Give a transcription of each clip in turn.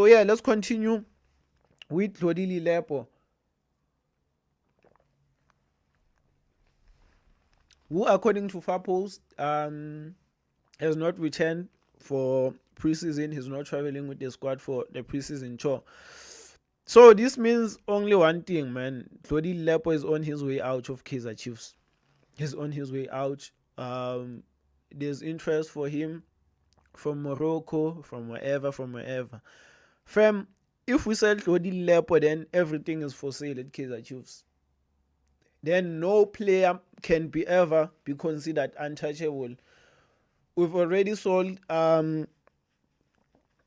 So yeah, let's continue with Tlhodiile Lepo, who according to Farpost has not returned for preseason. He's not traveling with the squad for the preseason tour. So this means only one thing, man. Tlhodiile Lepo is on his way out of Kaizer Chiefs. He's on his way out. There's interest for him from Morocco, from wherever. Fam, if we sell Tlhodiile Lepo, then everything is for sale at Kaizer Chiefs. Then no player can be ever be considered untouchable. We've already sold Aiden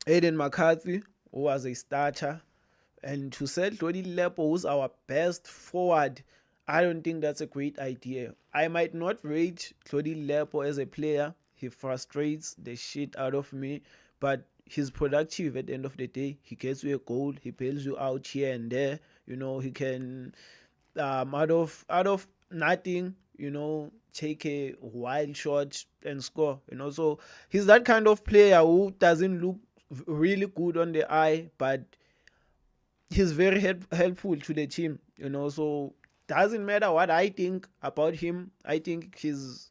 McCarthy, who was a starter, and to sell Tlhodiile Lepo, who's our best forward, I don't think that's a great idea. I might not rate Tlhodiile Lepo as a player. He frustrates the shit out of me, but he's productive at the end of the day. He gets you a goal. He bails you out here and there. He can out of nothing, take a wild shot and score. So he's that kind of player who doesn't look really good on the eye, but he's very helpful to the team. So doesn't matter what I think about him. I think he's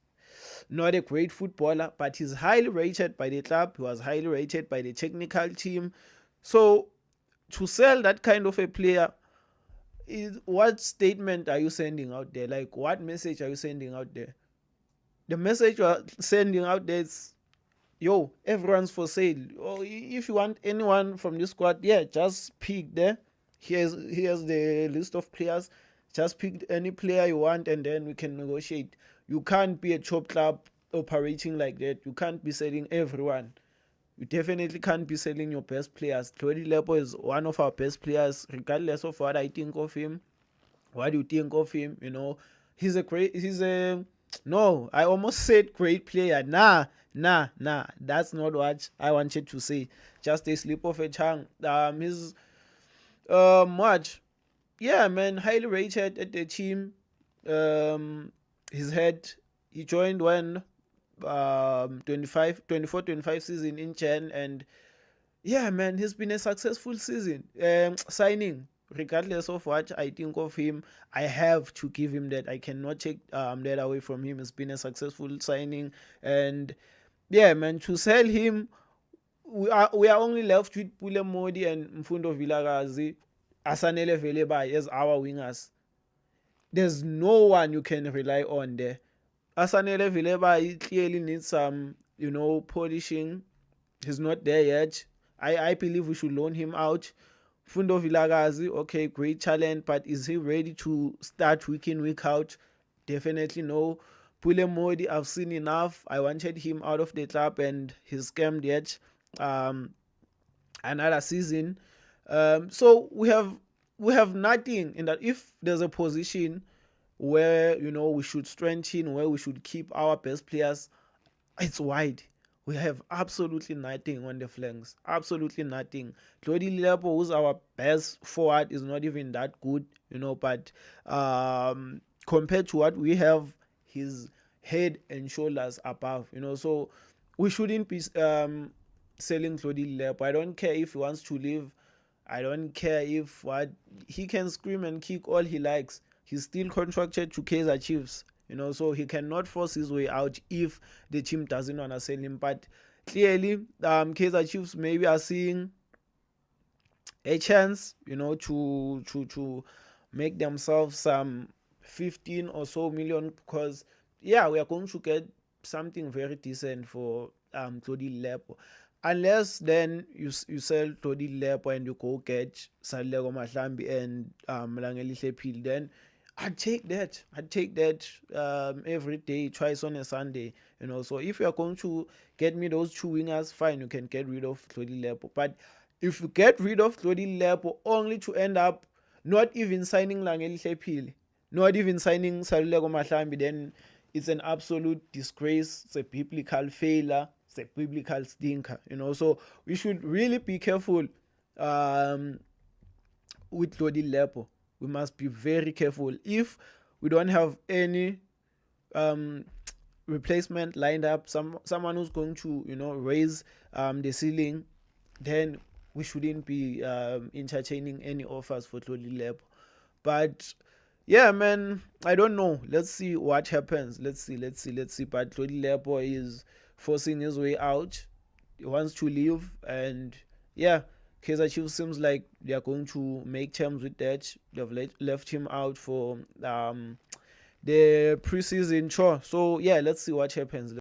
not a great footballer, but he's highly rated by the club. He was highly rated by the technical team. So to sell that kind of a player, what statement are you sending out there? Like, what message are you sending out there? The message you are sending out there is, yo, everyone's for sale. Oh, if you want anyone from this squad, yeah, just pick there. Here's the list of players. Just pick any player you want, and then we can negotiate. You can't be a top club operating like that. You can't be selling everyone. You definitely can't be selling your best players. Tlhodiile Lepo is one of our best players, regardless of what I think of him. What do you think of him? He's a no, I almost said great player. Nah. That's not what I wanted to say. Just a slip of a tongue. He's much. Yeah, man, highly rated at the team. Um his head he joined when 24-25 season in Jan, and yeah, man, he's been a successful season signing. Regardless of what I think of him, I have to give him that. I cannot take that away from him. It's been a successful signing, and yeah, man, to sell him, we are only left with Pule Modi and Mfundo Vilakazi, Asanele Velebai as our wingers. There's no one you can rely on there. Asanele Velebai clearly needs some, polishing. He's not there yet. I believe we should loan him out. Fundo Vilakazi, okay, great talent, but is he ready to start week in, week out? Definitely no. Pule Modi, I've seen enough. I wanted him out of the club, and he's scammed yet. Um, Another season. So we have nothing in that. If there's a position where we should strengthen, where we should keep our best players, it's wide. We have absolutely nothing on the flanks. Absolutely nothing. Tlhodiile Lepo, who's our best forward, is not even that good, but compared to what we have, he's head and shoulders above, So we shouldn't be selling Tlhodiile Lepo. I don't care if he wants to leave. I don't care if what he can scream and kick all he likes. He's still contracted to Kaizer Chiefs, so he cannot force his way out if the team doesn't want to sell him. But clearly, Kaizer Chiefs maybe are seeing a chance, to make themselves some 15 or so million, because yeah, we are going to get something very decent for Tlhodiile Lepo. Unless then you sell Tlhodiile Lepo and you go get Salego Mahlambi and Langelihle Phil, then I'd take that every day, twice on a Sunday. So if you are going to get me those two wingers, fine, you can get rid of Tlhodiile Lepo. But if you get rid of Tlhodiile Lepo only to end up not even signing Langelihle Phil, not even signing Salego Mahlambi, then it's an absolute disgrace. It's a biblical failure. It's a biblical stinker. So we should really be careful um, with Tlhodiile Lepo. We must be very careful. If we don't have any um, replacement lined up, someone who's going to raise the ceiling, then we shouldn't be entertaining any offers for Tloli Lepo. But yeah, man, I don't know. Let's see what happens. Let's see. But Tloli Lepo is forcing his way out. He wants to leave, and yeah, Kaiser Chiefs seems like they are going to make terms with that. They've left him out for the preseason tour. So yeah, let's see what happens.